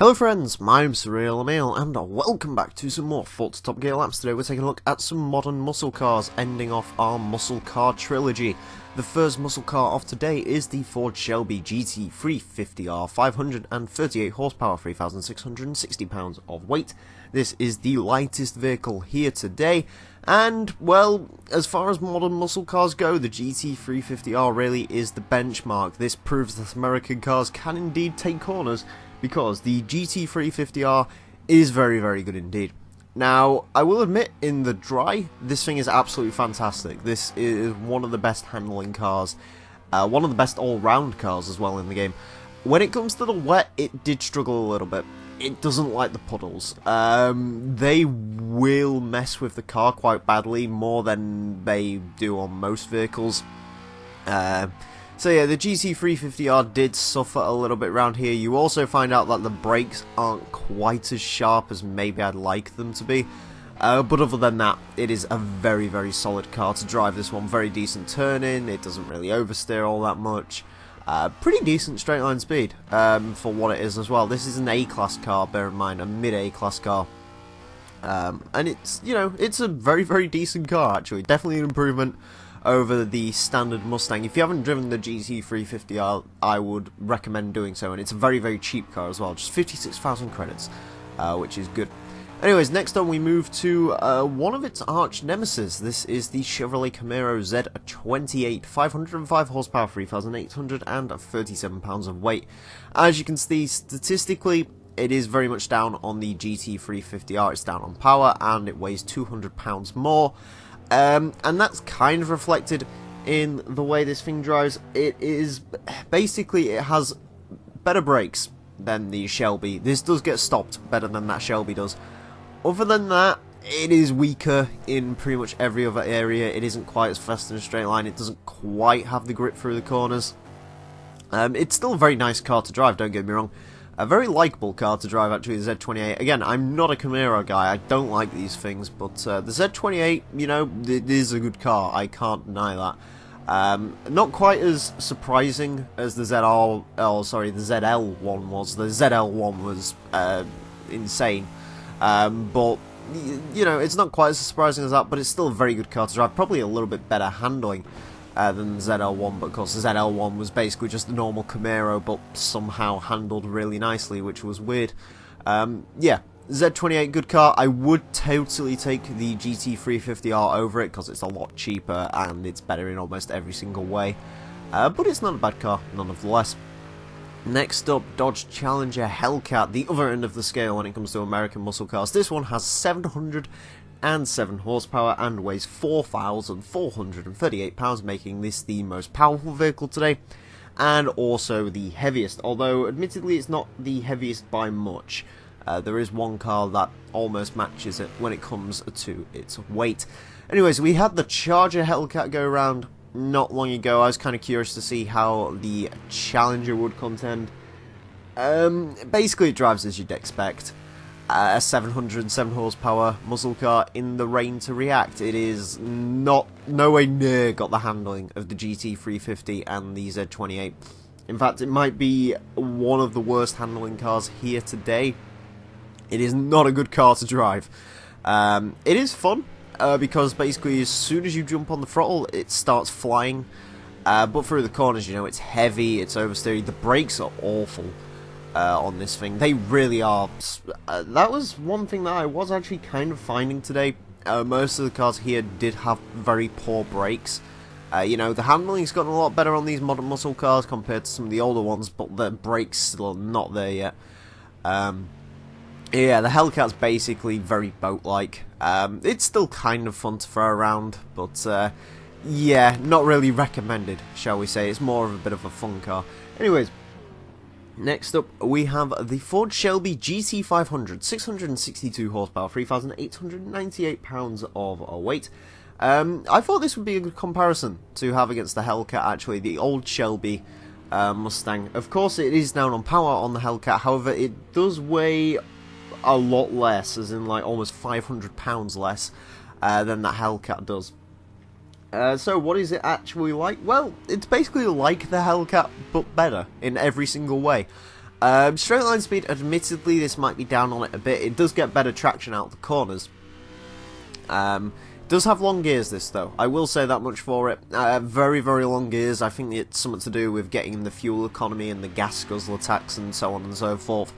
Hello friends, my name's Surreal Emil, and welcome back to some more Forza Top Gear laps. Today we're taking a look at some modern muscle cars, ending off our muscle car trilogy. The first muscle car of today is the Ford Shelby GT350R, 538 horsepower, 3,660 pounds of weight. This is the lightest vehicle here today, and, well, as far as modern muscle cars go, the GT350R really is the benchmark. This proves that American cars can indeed take corners, because the GT350R is very, very good indeed. Now, I will admit, in the dry, this thing is absolutely fantastic. This is one of the best handling cars, one of the best all-round cars as well in the game. When it comes to the wet, it did struggle a little bit. It doesn't like the puddles. They will mess with the car quite badly, more than they do on most vehicles. So yeah, the GT350R did suffer a little bit around here. You also find out that the brakes aren't quite as sharp as maybe I'd like them to be. But other than that, it is a very, very solid car to drive. This one, very decent turn-in. It doesn't really oversteer all that much. Pretty decent straight line speed for what it is as well. This is an A-class car, bear in mind, a mid-A-class car. And it's, you know, it's a very, very decent car actually. Definitely an improvement over the standard Mustang. If you haven't driven the GT350R, I would recommend doing so, and it's a very, very cheap car as well, just 56,000 credits, which is good. Anyways, next on we move to one of its arch nemesis. This is the Chevrolet Camaro Z28, 505 horsepower, 3,837 pounds of weight. As you can see, statistically, it is very much down on the GT350R. It's down on power, and it weighs 200 pounds more. And that's kind of reflected in the way this thing drives. It is basically, it has better brakes than the Shelby. This does get stopped better than that Shelby does. Other than that, it is weaker in pretty much every other area. It isn't quite as fast in a straight line. It doesn't quite have the grip through the corners. It's still a very nice car to drive, don't get me wrong. A very likeable car to drive, actually, the Z28. Again, I'm not a Camaro guy, I don't like these things, but the Z28, you know, it is a good car, I can't deny that. Not quite as surprising as the ZL one was. The ZL one was insane, but, you know, it's not quite as surprising as that, but it's still a very good car to drive, probably a little bit better handling than the ZL1, but of course the ZL1 was basically just a normal Camaro, but somehow handled really nicely, which was weird. Yeah, Z28, good car. I would totally take the GT350R over it, because it's a lot cheaper, and it's better in almost every single way. But it's not a bad car, nonetheless. Next up, Dodge Challenger Hellcat, the other end of the scale when it comes to American muscle cars. This one has 707 horsepower and weighs 4,438 pounds, making this the most powerful vehicle today, and also the heaviest, although admittedly it's not the heaviest by much. There is one car that almost matches it when it comes to its weight. Anyways, we had the Charger Hellcat go around not long ago. I was kind of curious to see how the Challenger would contend. Basically it drives as you'd expect. A 707 horsepower muscle car in the rain to react. It is nowhere near got the handling of the GT350 and the Z28. In fact, it might be one of the worst handling cars here today. It is not a good car to drive. It is fun, because basically as soon as you jump on the throttle, it starts flying. But through the corners, you know, it's heavy, it's oversteering, the brakes are awful. On this thing, they really are. That was one thing that I was actually kind of finding today. Most of the cars here did have very poor brakes. You know, the handling's gotten a lot better on these modern muscle cars compared to some of the older ones, but the brakes still are not there yet. Yeah, the Hellcat's basically very boat-like. It's still kind of fun to throw around, but yeah, not really recommended, shall we say. It's more of a bit of a fun car. Anyways, next up, we have the Ford Shelby GT500, 662 horsepower, 3,898 pounds of weight. I thought this would be a good comparison to have against the Hellcat, actually, the old Shelby Mustang. Of course, it is down on power on the Hellcat, however, it does weigh a lot less, as in like almost 500 pounds less than that Hellcat does. So what is it actually like? Well, it's basically like the Hellcat, but better in every single way. Straight line speed, admittedly, this might be down on it a bit. It does get better traction out the corners. Does have long gears, this, though. I will say that much for it. Very, very long gears. I think it's something to do with getting the fuel economy and the gas guzzle attacks and so on and so forth.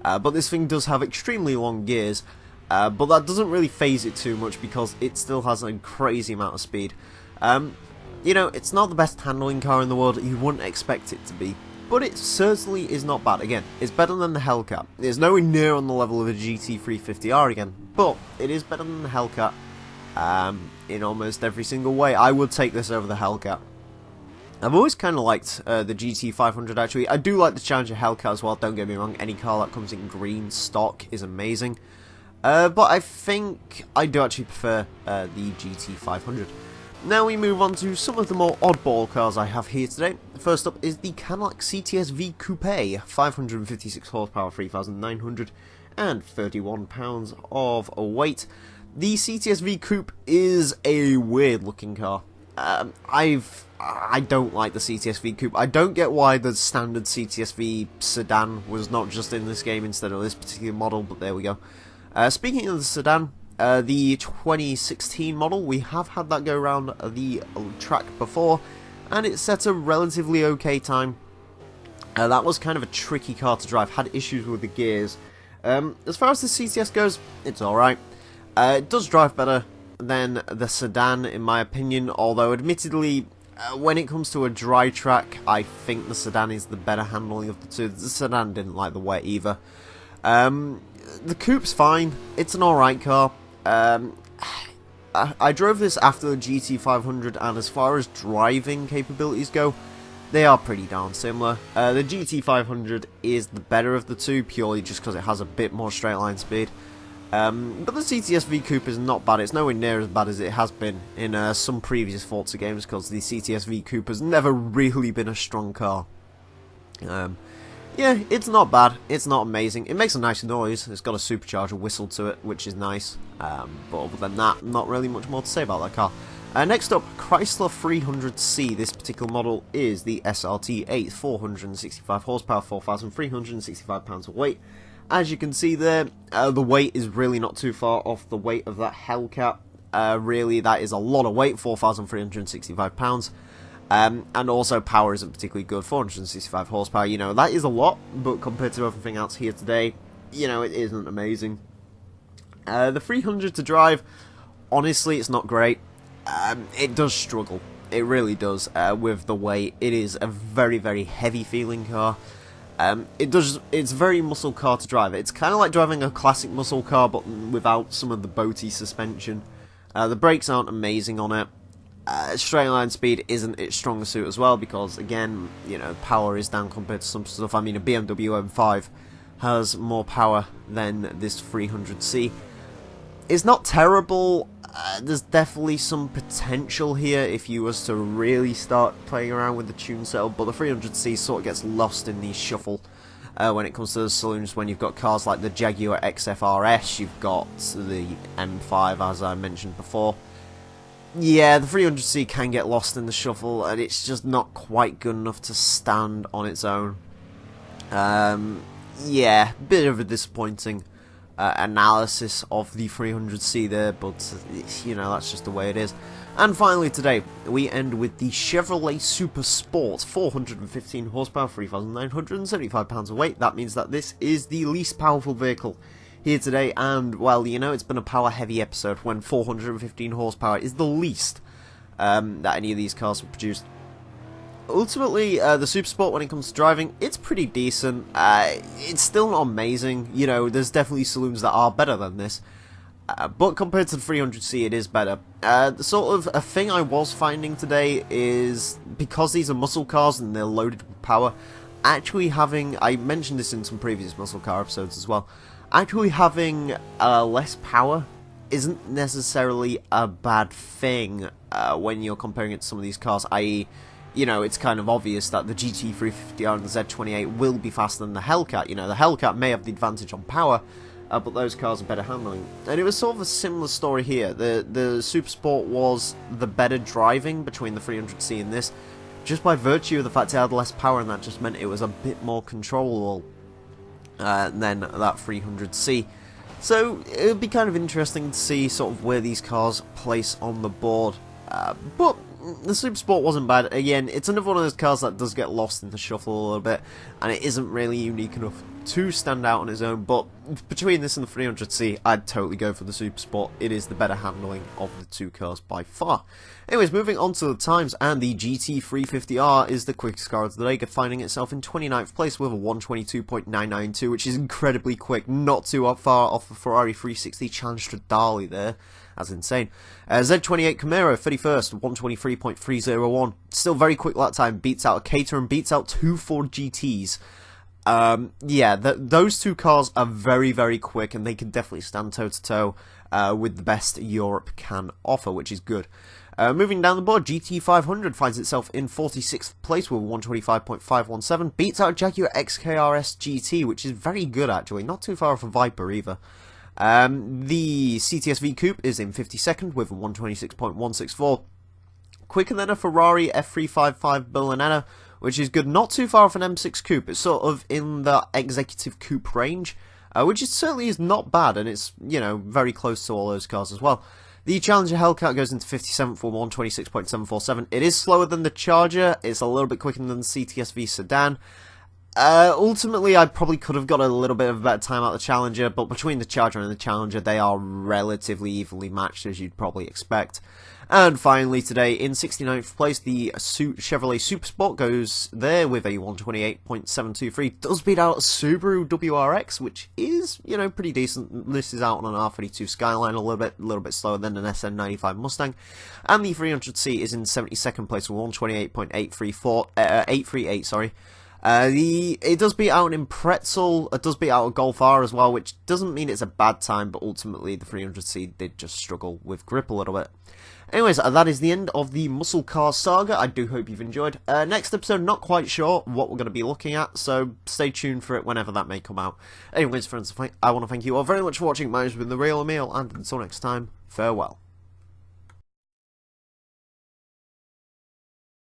But this thing does have extremely long gears. But that doesn't really phase it too much because it still has a crazy amount of speed. You know, it's not the best handling car in the world. You wouldn't expect it to be. But it certainly is not bad. Again, it's better than the Hellcat. It's nowhere near on the level of a GT350R again. But it is better than the Hellcat. In almost every single way. I would take this over the Hellcat. I've always kind of liked the GT500 actually. I do like the Challenger Hellcat as well, don't get me wrong. Any car that comes in green stock is amazing. But I think I do actually prefer the GT500. Now we move on to some of the more oddball cars I have here today. First up is the Cadillac CTS-V Coupe, 556 horsepower, 3,931 pounds of weight. The CTS-V Coupe is a weird looking car. I don't like the CTS-V Coupe. I don't get why the standard CTS-V sedan was not just in this game instead of this particular model, but there we go. Speaking of the sedan, the 2016 model, we have had that go around the track before, and it set a relatively okay time. That was kind of a tricky car to drive, had issues with the gears. As far as the CTS goes, it's alright. It does drive better than the sedan, in my opinion, although admittedly, when it comes to a dry track, I think the sedan is the better handling of the two. The sedan didn't like the wet either. The Coupe's fine. It's an alright car. I drove this after the GT500, and as far as driving capabilities go, they are pretty darn similar. The GT500 is the better of the two, purely just because it has a bit more straight line speed. But the CTS-V Coupe is not bad. It's nowhere near as bad as it has been in some previous Forza games, because the CTS-V Coupe has never really been a strong car. Yeah, it's not bad. It's not amazing. It makes a nice noise. It's got a supercharger whistle to it, which is nice. But other than that, not really much more to say about that car. Next up, Chrysler 300C. This particular model is the SRT8, 465 horsepower, 4,365 pounds of weight. As you can see there, the weight is really not too far off the weight of that Hellcat. Really, that is a lot of weight, 4,365 pounds. And also power isn't particularly good, 465 horsepower, you know, that is a lot, but compared to everything else here today, you know, it isn't amazing. The 300 to drive, honestly, it's not great. It does struggle, it really does, with the weight. It is a very, very heavy feeling car. It's very muscle car to drive. It's kind of like driving a classic muscle car, but without some of the boaty suspension. The brakes aren't amazing on it. Straight line speed isn't its strongest suit as well, because again, you know, power is down compared to some stuff. I mean, a BMW M5 has more power than this 300C. It's not terrible. There's definitely some potential here if you was to really start playing around with the tune setup, but the 300C sort of gets lost in the shuffle when it comes to the saloons. When you've got cars like the Jaguar XF-RS, you've got the M5, as I mentioned before. Yeah, the 300C can get lost in the shuffle, and it's just not quite good enough to stand on its own. Yeah, bit of a disappointing analysis of the 300C there, but you know, that's just the way it is. And finally today, we end with the Chevrolet Super Sport, 415 horsepower, 3,975 pounds of weight. That means that this is the least powerful vehicle here today, and well, you know, it's been a power heavy episode when 415 horsepower is the least that any of these cars have produced. Ultimately, the Super Sport, when it comes to driving, it's pretty decent. It's still not amazing, you know, there's definitely saloons that are better than this, but compared to the 300C, it is better. The sort of a thing I was finding today is, because these are muscle cars and they're loaded with power, actually having, I mentioned this in some previous muscle car episodes as well, actually having less power isn't necessarily a bad thing when you're comparing it to some of these cars, i.e., you know, it's kind of obvious that the GT350R and the Z28 will be faster than the Hellcat. You know, the Hellcat may have the advantage on power, but those cars are better handling. And it was sort of a similar story here. The Super Sport was the better driving between the 300C and this, just by virtue of the fact it had less power, and that just meant it was a bit more controllable. and then that 300C. So it would be kind of interesting to see sort of where these cars place on the board. But the Super Sport wasn't bad. Again, it's another one of those cars that does get lost in the shuffle a little bit, and it isn't really unique enough to stand out on its own. But between this and the 300C, I'd totally go for the Super Sport. It is the better handling of the two cars by far. Anyways, moving on to the times, and the GT350R is the quickest car of the day, finding itself in 29th place with a 122.992, which is incredibly quick, not too far off the Ferrari 360 Challenge Stradale there. That's insane. Z28 Camaro, 31st, 123.301. Still very quick lap time, beats out a Caterham, beats out two Ford GTs. Yeah, those two cars are very, very quick, and they can definitely stand toe-to-toe with the best Europe can offer, which is good. Moving down the board, GT500 finds itself in 46th place with 125.517, beats out Jaguar XKRS GT, which is very good actually, not too far off a Viper either. The CTS-V Coupe is in 52nd with 126.164, quicker than a Ferrari F355 Berlinetta, which is good, not too far off an M6 Coupe. It's sort of in the executive coupe range, which certainly is not bad, and it's, you know, very close to all those cars as well. The Challenger Hellcat goes into 57th for 126.747. It is slower than the Charger, it's a little bit quicker than the CTS-V Sedan. Ultimately, I probably could have got a little bit of a better time out of the Challenger, but between the Charger and the Challenger, they are relatively evenly matched, as you'd probably expect. And finally today, in 69th place, the Chevrolet Super Sport goes there with a 128.723. Does beat out a Subaru WRX, which is, you know, pretty decent. This is out on an R32 Skyline, a little bit slower than an SN95 Mustang. And the 300C is in 72nd place with 128.838, sorry. It does beat out an Impreza, it does beat out a Golf R as well, which doesn't mean it's a bad time, but ultimately the 300C did just struggle with grip a little bit. Anyways, that is the end of the muscle car saga. I do hope you've enjoyed. Next episode, not quite sure what we're going to be looking at, so stay tuned for it whenever that may come out. Anyways, friends, I want to thank you all very much for watching. My name has been The Real Emil, and until next time, farewell.